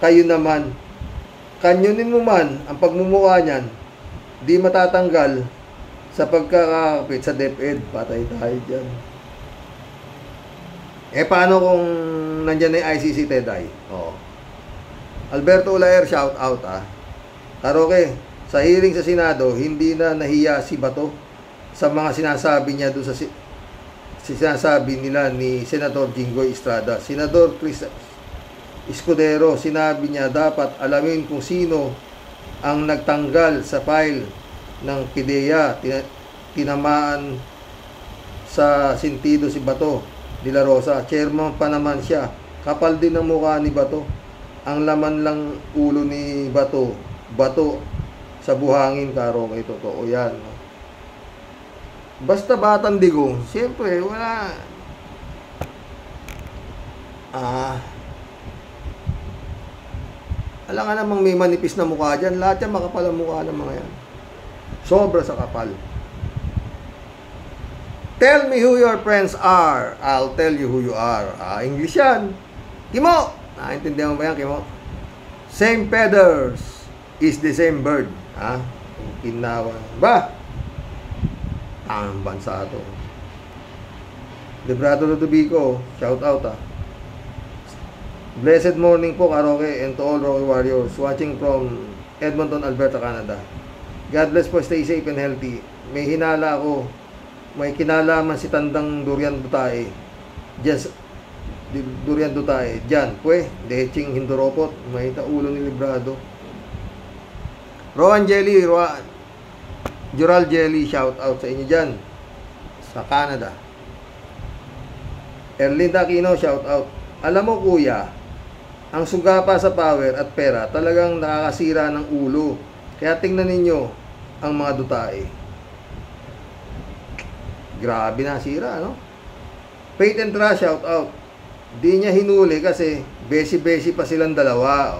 Kayo naman, kanyunin mo man ang pagmumukha niyan, di matatanggal sa pagkakakapit sa DepEd. Patay tayo dyan. Paano kung nandyan na yung ICC, Teday? Alberto Ulaer, shout out, Karoke, sa hearing sa Senado, hindi na nahiya si Bato sa mga sinasabi niya doon sa sinasabi nila ni Senator Jinggoy Estrada. Senador Chris Escudero, sinabi niya dapat alamin kung sino ang nagtanggal sa file ng PIDEA. Tinamaan sa sentido si Bato de la Rosa. Chairman pa naman siya. Kapal din ang mukha ni Bato. Ang laman lang ulo ni Bato sa buhangin, Karong. Totoo yan. Basta Batang Digong, siyempre, wala. Alam nga namang may manipis na mukha dyan. Lahat yan makapal ang mukha ng mga yan. Sobra sa kapal. Tell me who your friends are. I'll tell you who you are. English yan. Kimo! Naintindihan mo ba yan, Kimo? Same feathers is the same bird. Kinawa. Ba? Ang bansa ito. Librado Ludovico, shout out, Blessed morning po, Karoke, and to all Rocky Warriors watching from Edmonton, Alberta, Canada. God bless po, stay safe and healthy. May hinala ako, may kinalaman si Tandang Durian Dutae. Durian Dutae. Diyan, Leching Hindoropot, may taulo ni Librado. Rowan Jelly, Jural Jelly, shout out sa inyo dyan sa Canada. Erlinda Aquino, shout out. Alam mo kuya, ang sugapa sa power at pera talagang nakakasira ng ulo. Kaya tingnan ninyo ang mga Dutae. Grabe na sira, no? Faith and Trust, shout out. Di niya hinuli kasi besi-besi pa silang dalawa.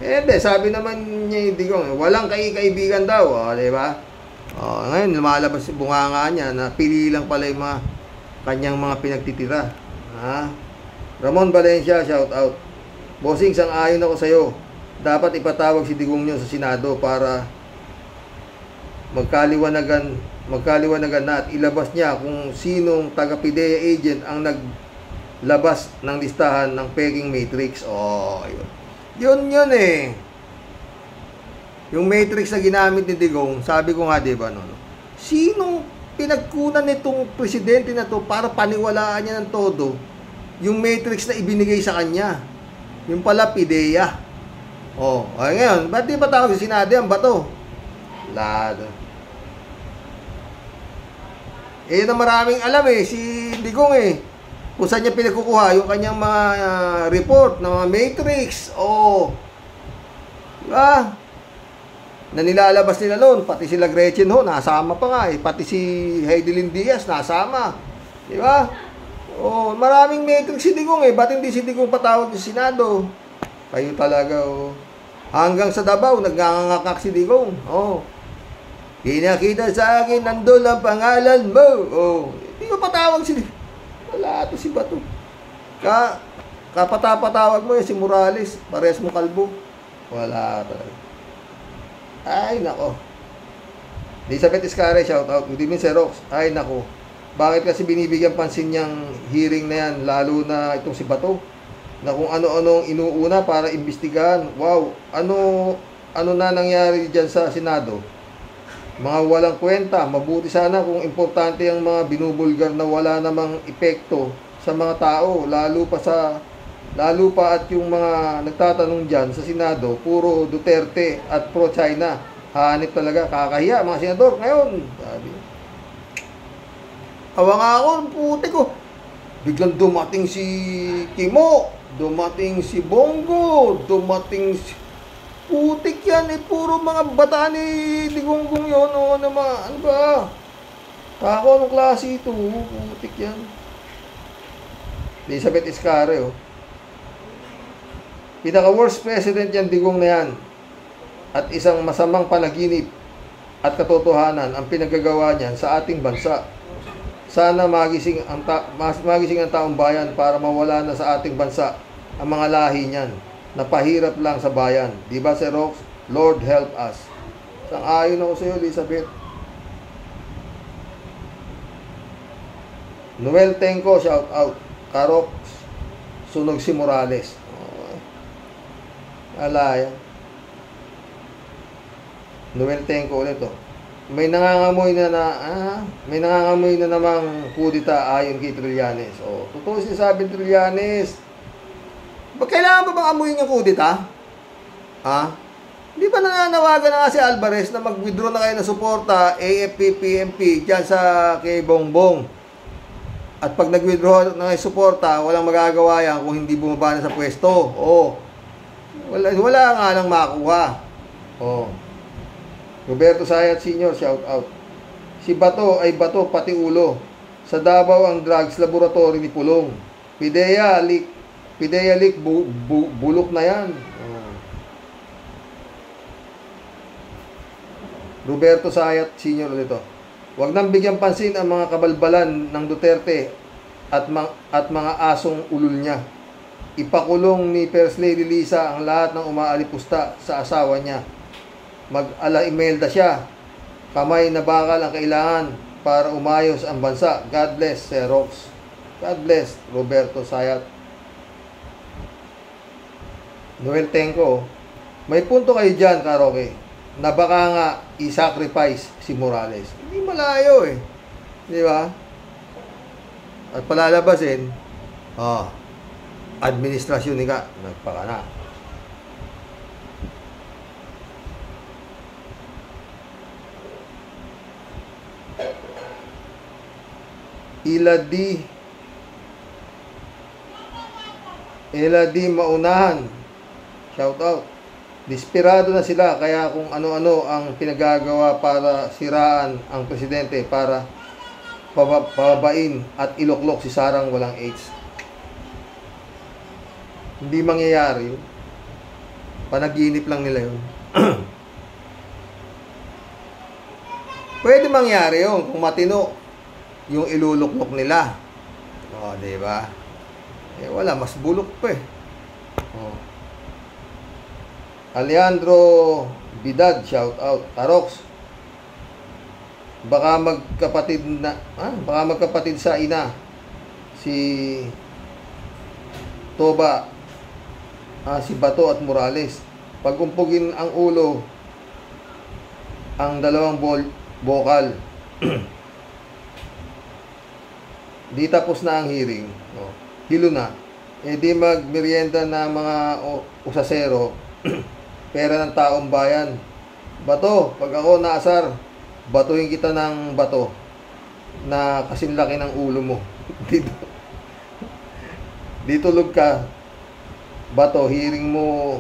Diba? Sabi naman niya, Digong, walang kaibigan daw, diba? Ngayon, lumalabas yung bunganga niya na pili lang pala yung mga kanyang mga pinagtitira. Ramon Valencia, shout out. Bossing, sang-ayon ako sa'yo. Dapat ipatawag si Digong nyo sa Senado para magkaliwanagan na at ilabas niya kung sinong taga-PIDEA agent ang naglabas ng listahan ng peking matrix. Yun eh. Yung matrix na ginamit ni Digong, sabi ko nga, diba, sinong pinagkunan nitong presidente na to para paniwalaan niya ng todo yung matrix na ibinigay sa kanya? Yung pala PIDEA. Ngayon, ba't di ba tawag sa Senado yan? Bato. Lado. Na maraming alam si Digong kung saan niya pinagkukuha yung kanyang mga report ng mga matrix. Diba? Na nilalabas nila noon, pati sila Gretchen nasama pa nga pati si Heidelin Diaz nasama. Diba? Maraming matrix si Digong ba't hindi si Digong patawag sa Senado? Kayo talaga hanggang sa Davao nagngangakak si Digong. Pinakita sa akin nandun ang pangalan mo. Hindi ko patawag si Digong. Wala to si Bato. Kapatawag mo si Morales, parehas mo kalbo. Wala talaga. Ay nako. Elizabeth Iscare, shout out. Good evening, Sir Rox. Ay nako. Bakit kasi binibigyan pansin niyang hearing na yan, lalo na itong si Bato, na kung ano-anong inuuna para imbestigahan. Wow, ano na nangyari dyan sa Senado? Mga walang kwenta. Mabuti sana kung importante ang mga binubulgar na wala namang epekto sa mga tao, lalo pa at yung mga nagtatanong dyan sa Senado, puro Duterte at pro-China. Hanip talaga, kakahiya mga senador ngayon. Sabi. Awa nga ako, puti ko. Biglang dumating si Kimo, dumating si Bongo, dumating si... Putik yan, puro mga bata ni Digonggong yun, ano ba? Ako, anong klase ito? Putik yan. Elizabeth Iscare, Pinaka-worst president yan, Digong na yan. At isang masamang panaginip at katotohanan ang pinagagawa niyan sa ating bansa. Sana magising ang taong bayan para mawala na sa ating bansa ang mga lahi niyan. Napahirap lang sa bayan. Diba, Sir Rox? Lord help us. Sang-ayon ako sa iyo, Elizabeth. Noel Tenco, shout out. Karok, sunog si Morales. Alaya. Noel Tenco ulit May nangangamoy na namang kudita ayon kay Trillanes. Totoo sinasabi ni Trillanes. Kailangan ba bang amuyin yung kudita? Di ba nananawagan na nga si Alvarez na mag-withdraw na kayo ng suporta AFP, PMP dyan sa kay Bongbong? At pag nag-withdraw na kayo suporta, walang magagawa yan kung hindi bumaba na sa pwesto. Wala nga lang makuha. Roberto Sayat Sr., shout out. Si Bato ay bato pati ulo. Sa Davao ang drugs laboratory ni Pulong. PIDEA leak, bulok na yan. Roberto Sayat Sr. ulit Huwag nang bigyan pansin ang mga kabalbalan ng Duterte at mga asong ulul niya. Ipakulong ni First Lady Lisa ang lahat ng umaalipusta sa asawa niya. Mag-ala-imelda siya. Kamay na bakal ang kailangan para umayos ang bansa. God bless, Sir Rox. God bless, Roberto Sayat. Noel Tenco, may punto kayo dyan, Karoke, na baka nga i-sacrifice si Morales. Hindi malayo eh. Di ba? At palalabasin, administrasyon ni ka, nagpaka na. Ila di maunahan. Shout out. Desperado na sila kaya kung ano-ano ang pinagagawa para siraan ang presidente para pababain at iloklok si Sarang walang AIDS. Hindi mangyayari yun. Panaginip lang nila yun. Pwede mangyari yun kung matino yung iluluklok nila. O, diba? Eh, wala. Mas bulok pa eh. O. Alejandro Bidad, shout out. Tarox. Baka magkapatid sa ina si Toba, si Bato at Morales. Pag umpugin ang ulo ang dalawang bokal, di tapos na ang hearing, hilo na, di magmerienda na mga usasero, pera ng taong bayan. Bato, pag ako naasar, batuhin kita ng bato na kasing laki ng ulo mo. Dito tulog ka, Bato, ihiring mo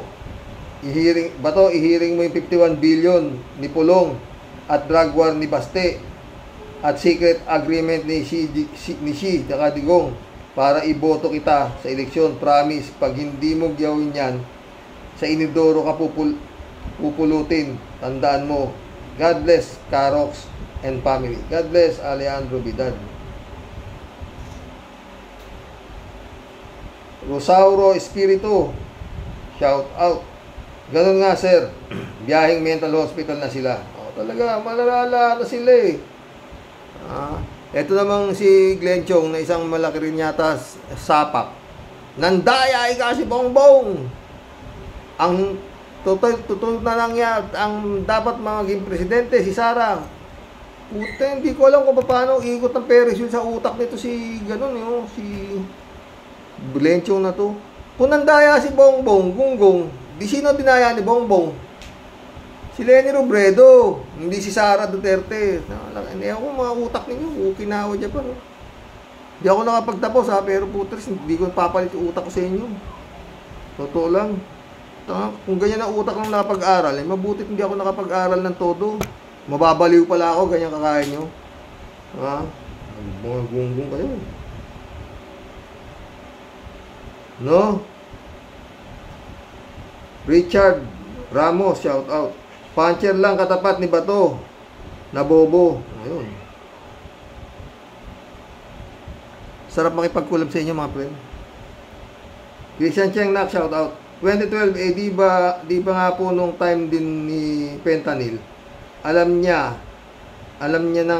yung 51 billion ni Pulong at drug war ni Baste at secret agreement ni Xi at Digong para iboto kita sa eleksyon. Promise, pag hindi mo gawin yan, sa inidoro ka pupulutin. Tandaan mo. God bless Carox and family. God bless Alejandro Bidad. Rosauro Espiritu, shout out. Ganun nga sir, biyaheng mental hospital na sila. Talaga, malalala na sila eh. Ito namang si Glenn Chong na isang malaki rin yata sapak. Nandaya ay kasi bongbong. Ang totoo na lang yan, ang dapat maging presidente si Sara. Puta, hindi ko alam kung paano ikot ng peris yun sa utak nito si ganun yun, si Glenn Chong na to. Kung nandaya si Bongbong, Gunggong, di sino dinaya ni Bongbong? Si Leni Robredo, hindi si Sara Duterte. Hindi ako mga utak ninyo, kinawa dyan pa. No? Hindi ako nakapagtapos ha, pero puters, hindi ko papalit yung utak ko sa inyo. Totoo lang. Kung ganyan ang utak ng napag-aral, eh, mabutit hindi ako nakapag-aral ng todo. Mababaliw pala ako, ganyan kakain nyo. Ha? Mga gunggong kayo. No? Richard Ramos, shout out. Puncher lang katapat ni Bato na bobo. Ayun. Sarap makipagkulab sa inyo mga friend. Christian Cheng Nak, shout out. 2012, di ba nga po nung time din ni Fentanyl, alam niya na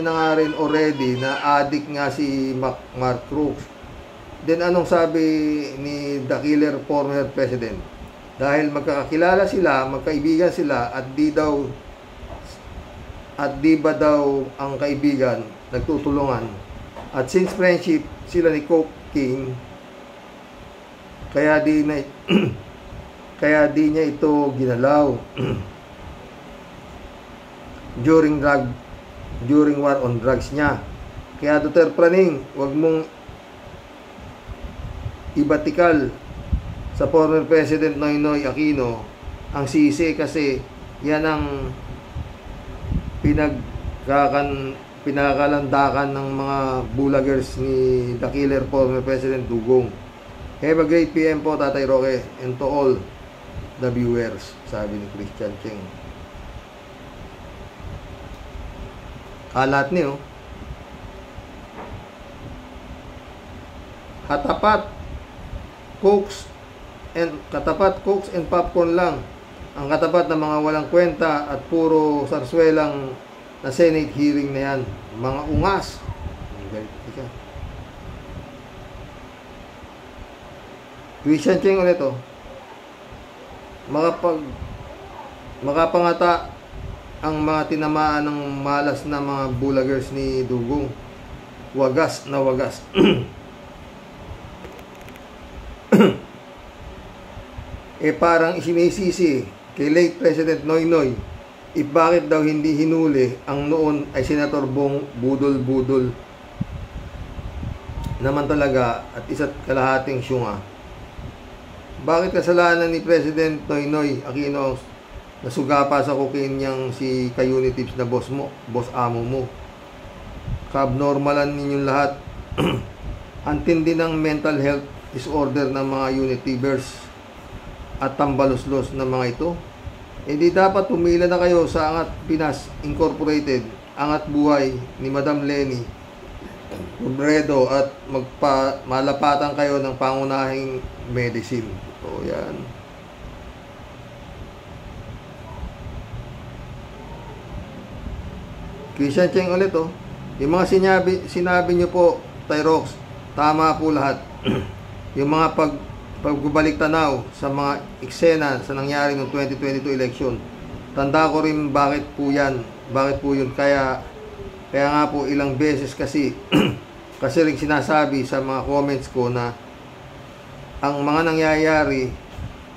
nga rin already na addict nga si Mark Crooks. Then anong sabi ni The Killer former president? Dahil magkakakilala sila, magkaibigan sila at di ba daw ang kaibigan nagtutulungan. At since friendship sila ni Coke King, kaya di niya ito ginalaw during war on drugs niya. Kaya Duterte Praning, wag mong ibatikal sa former President Noynoy Aquino ang sisi kasi yan ang pinakalandakan ng mga bulagers ni The Killer former President Dugong. Have a great PM po, Tatay Roque, and to all the viewers, sabi ni Christian Cheng. Kalat niyo. Katapat cokes and popcorn lang ang katapat ng mga walang kwenta at puro sarswelang na Senate hearing na yan. Mga ungas. Christian Cheng ulit oh. Makapangata ang mga tinamaan ng malas na mga bulagers ni Dugong. Wagas na wagas. Parang isinisisi kay late President Noynoy bakit daw hindi hinuli ang noon ay Senator Bong Budol-Budol naman talaga at isa't kalahating syunga. Bakit kasalanan ni President Noynoy Aquino nasuga pa sa cocaine niyang si ka-unit tips na boss amo mo? Ka-abnormalan ninyong lahat. Antindi ng mental health disorder ng mga unit tibers at tambaluslos ng mga ito. Di dapat pumila na kayo sa Angat Pinas Incorporated, Angat Buhay ni Madam Lenny Robredo at malapatan kayo ng pangunahing medicine. So yan. Christian Cheng ulit oh. Yung mga sinabi nyo po, Tyrox, tama po lahat. Yung mga pagbabalik tanaw sa mga eksena sa nangyari noong 2022 election. Tanda ko rin bakit po yun. Kaya nga po ilang beses kasi rin sinasabi sa mga comments ko na ang mga nangyayari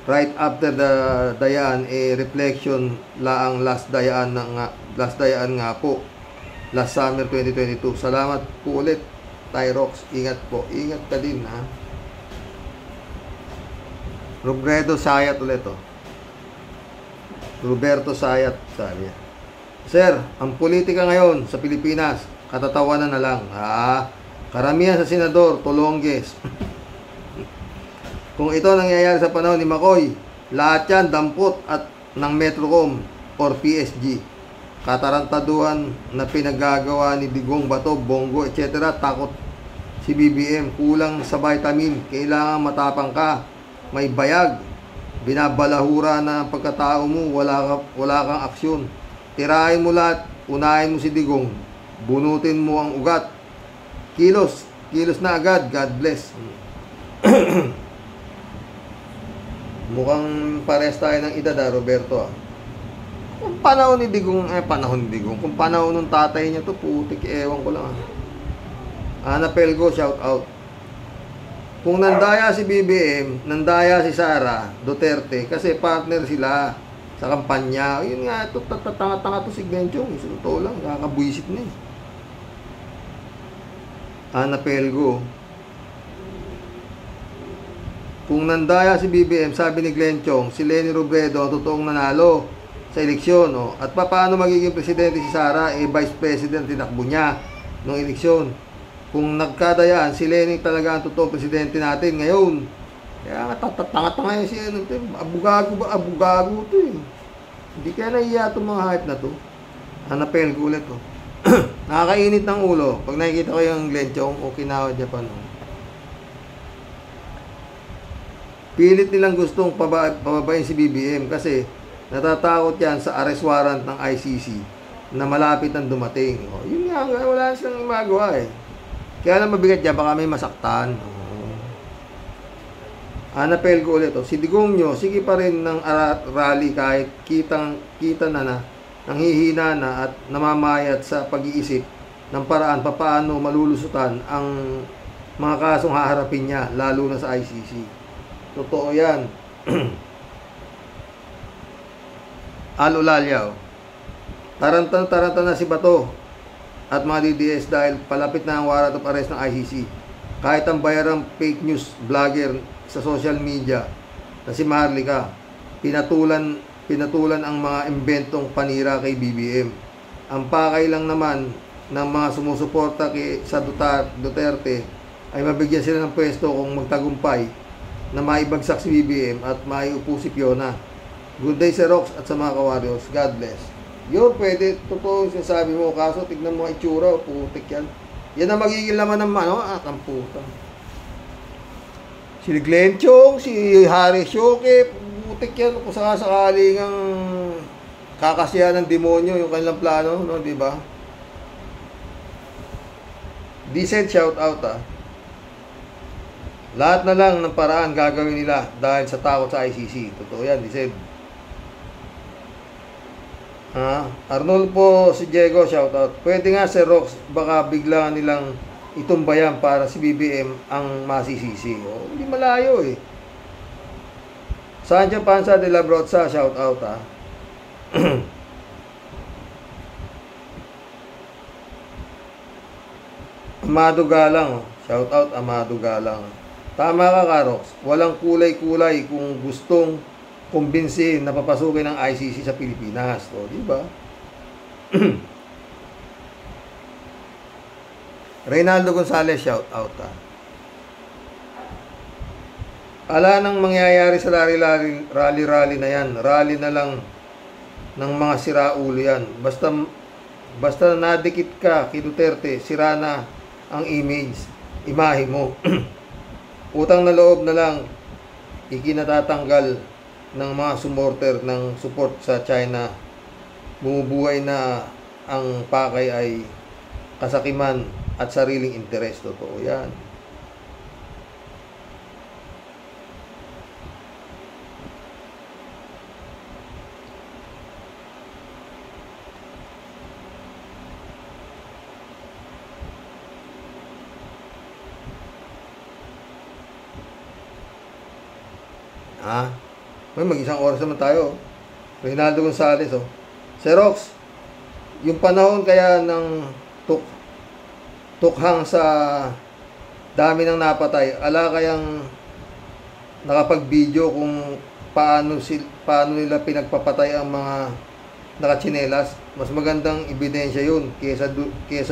right after the dayaan reflection laang last dayaan nga po. Last summer 2022. Salamat po ulit, Tyrox. Ingat po. Ingat ka din ha. Robredo Sayat ulit oh. Roberto Sayat sabi. Sir, ang politika ngayon sa Pilipinas, katatawanan na lang. Karamihan sa senador, Tolongges. Kung ito nangyayari sa panahon ni Macoy, lahat yan dampot at ng Metrocom or PSG. Katarantaduhan na pinagagawa ni Digong, Bato, Bongo, etc. Takot si BBM. Kulang sa vitamin. Kailangan matapang ka. May bayag. Binabalahura na ang pagkatao mo. Wala kang aksyon. Tirahin mo lahat. Unahin mo si Digong. Bunutin mo ang ugat. Kilos na agad. God bless. Mukhang pares tayo ng edad Roberto Kung panahon ni Digong, kung panahon ng tatay niya to, putik, ewan ko lang Ana Pelgo, shout out. Kung nandaya si BBM, nandaya si Sara Duterte, kasi partner sila sa kampanya. Yun nga, tanga-tanga to si Glenchong. Sa totoo lang, nakakabwisit na Ana Pelgo. Kung nandaya si BBM, sabi ni Glenchong, si Lenny Robredo ang totoong nanalo sa eleksyon. At paano magiging presidente si Sara? Vice President tinakbo niya noong eleksyon. Kung nagkadayaan, si Lenny talaga ang totoong presidente natin ngayon. Kaya tanga-tanga yan siya. Abugago to eh. Hindi kaya nahiya itong mga hype na to. Hanapel ko ulit to. Nakakainit ng ulo. Pag nakikita ko yung Glenchong, Okinawa, Japan. Pilit nilang gustong pababain si BBM kasi natatakot yan sa arrest warrant ng ICC na malapit ang dumating. Yun nga, wala silang magawa eh. Kaya lang mabigat dyan, baka may masaktan. Hanapel ko ulit. Si Digong nyo, sige pa rin ng rally kahit kita na nanghihina na at namamayat sa pag-iisip ng paraan paano malulusutan ang mga kasong haharapin niya, lalo na sa ICC. Totoo yan. Alulalyaw. Taranta na si Bato at mga DDS dahil palapit na ang warrant of arrest ng ICC. Kahit ang bayarang fake news vlogger sa social media na si Maharlika, pinatulan ang mga imbentong panira kay BBM. Ang pakay lang naman ng mga sumusuporta sa Duterte ay mabigyan sila ng pwesto kung magtagumpay na maibagsak si BBM at maiupo si Fiona. Good day sa Rox at sa mga ka-warriors. God bless. Yun, pwede. Totoo yung sinasabi mo. Kaso, tignan mo ang itsura. Putik yan. Yan ang magiging laman ng kamputa. Si Glenchong, si Harry Shoke, putik yan. Kung sakasakaling ang kakasiya ng demonyo yung kanilang plano, no, di ba? Decent shout out Lahat na lang ng paraan gagawin nila dahil sa takot sa ICC. Totoo yan, he said. Arnulfo si Diego, shoutout. Pwede nga si Rox, baka bigla nilang itumbayan para si BBM ang masisisi. Hindi malayo eh. Sancho Panza de la Broza, shoutout ha. Amado Galang, shoutout Amado Galang. Tama ka, Karox. Walang kulay-kulay kung gustong kumbinsihin na papasukin ng ICC sa Pilipinas. O, di ba? Reynaldo Gonzalez, shout out ha. Ala nang mangyayari sa rally na yan. Rally na lang ng mga siraulo yan. Basta nadikit ka kay Duterte, sira na ang imahe mo. Utang na loob na lang ikinatatanggal ng mga sumorter ng support sa China. Bumubuhay na ang pakay ay kasakiman at sariling interes. Totoo yan. May mag-isang oras naman tayo. Reynaldo Gonzalez, oh. Xerox, yung panahon kaya ng tukhang sa dami ng napatay, ala kayang nakapag-video kung paano nila pinagpapatay ang mga nakatsinelas. Mas magandang ebidensya yun kesa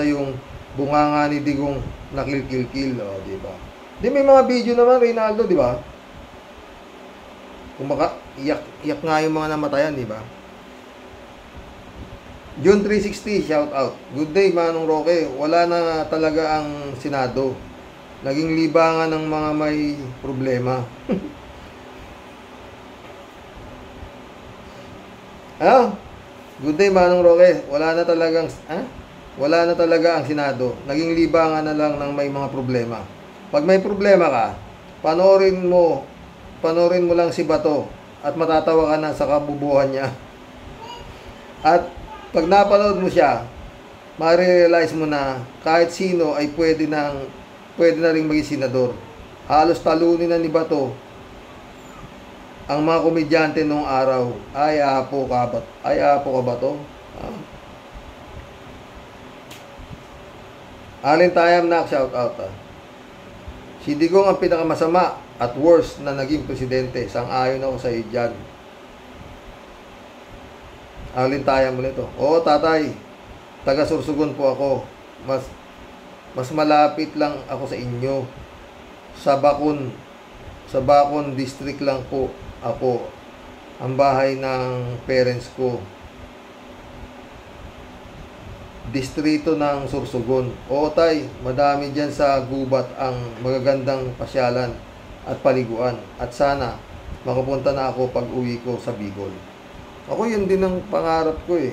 yung bunganga ni Digong nakilkil-kil, oh, di ba? Di may mga video naman, Reynaldo, di ba? Kung iyak nga yung mga namatayan, di ba? June 360, shout out. Good day, Manong Roque. Wala na talaga ang Senado. Naging libangan ng mga may problema. Good day, Manong Roque. Wala na talaga ang Senado. Naging libangan na lang ng may mga problema. Pag may problema ka, panoorin mo lang si Bato at matatawa ka na sa kabubuhan niya. At pag napanood mo siya, ma-realize mo na kahit sino ay pwede na ring maging senador. Halos talunin na ni Bato ang mga komedyante noong araw. Ay apo ka Bato. Alin Tayam na, shout out ha. Si Digong ang pinakamasama at worst na naging presidente. Sang-ayon ako sa iyo dyan. Alin tayo mo nito. Oo, tatay. Taga Sorsogon po ako. Mas malapit lang ako sa inyo. Sa Bacon district lang po ako. Ang bahay ng parents ko. Distrito ng Sorsogon. Oo, tay. Madami dyan sa gubat ang magagandang pasyalan at paliguan. At sana makapunta na ako pag uwi ko sa Bicol. Ako yun din ang pangarap ko eh.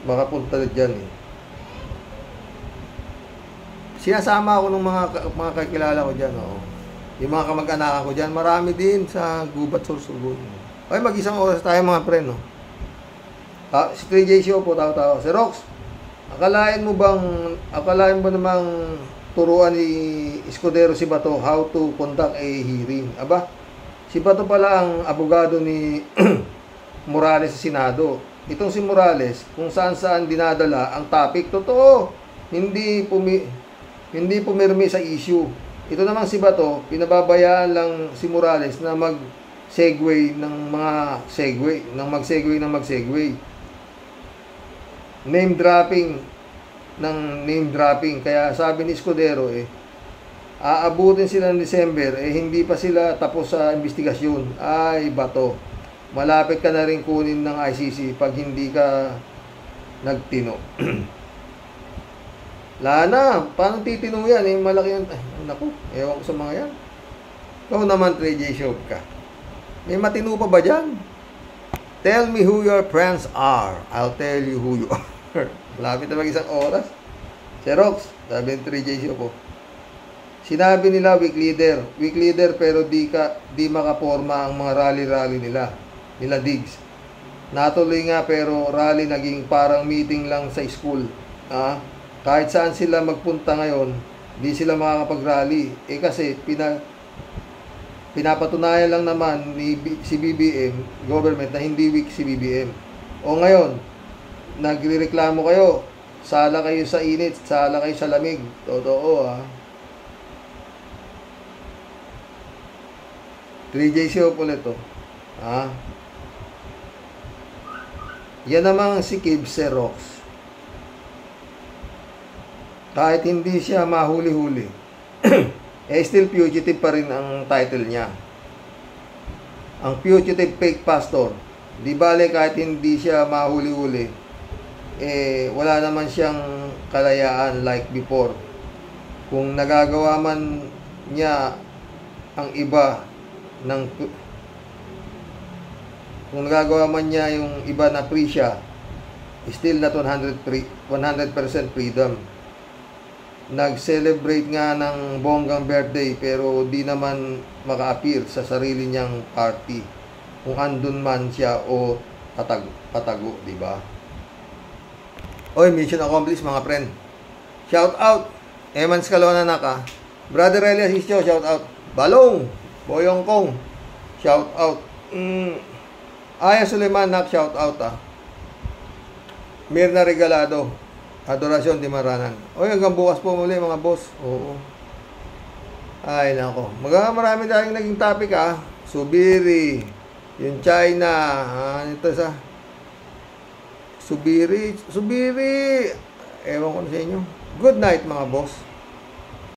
Makapunta na dyan eh. Sinasama ako ng mga kakilala ko dyan. Oh. Yung mga kamag-anakan ko dyan, marami din sa gubat Sorsogon. Ay, mag-isang oras tayo mga pre, no? Si 3J Show po, tao-tao. Si Rox, akalain mo ba namang turuan ni Escudero si Bato how to conduct a hearing? Aba, si Bato pala ang abogado ni Morales sa Senado. Itong si Morales, kung saan-saan dinadala ang topic, totoo, hindi pumirmi sa issue. Ito namang si Bato, pinababayaan lang si Morales na mag-segue. Name dropping. Kaya sabi ni Escudero aabutin sila ng December, hindi pa sila tapos sa investigasyon. Ay, Bato, malapit ka na rin kunin ng ICC pag hindi ka nagtino. Lana, paano titino yan? Malaki yan. Ay, naku, ewan ko sa mga yan. Ikaw naman, 3J Show ka. May matino pa ba dyan? Tell me who your friends are. I'll tell you who you are. Malapit na mag-isang oras. Si Rox, sabi ng 3J Show po. Sinabi nila weak leader pero di makaporma ang mga rally nila Diggs. Natuloy nga pero rally naging parang meeting lang sa school. Kahit saan sila magpunta ngayon, di sila makakapag-rally. Kasi pinapatunayan lang naman si BBM, government, na hindi weak si BBM. O ngayon, nagrereklamo kayo, sala kayo sa init, sala kayo sa lamig. Totoo 3JC ulit yan namang si Kib Xerox. Kahit hindi siya mahuli-huli, still fugitive pa rin ang title niya. Ang fugitive fake pastor. Di bale kahit hindi siya mahuli-huli, wala naman siyang kalayaan like before. Kung nagagawa man niya ang iba kung nagagawa man niya yung iba na free siya, still not 100% freedom. Nag-celebrate nga ng bonggang birthday pero di naman maka-appear sa sarili niyang party kung andun man siya o patago, di ba? Oy, mission accomplished mga friend. Shout out Emans Calona Brother Elias Isyo, shout out. Balong Boyong Kong, shout out. Aya Suleiman, shout out Mirna Regalado, Adorasyon di Maranan. Oy, hanggang bukas po muli mga boss. Oo. Ay nako. Marami tayong naging topic Subiri, yung China, ito sa Subiri. Ewan ko na sa inyo. Good night mga boss.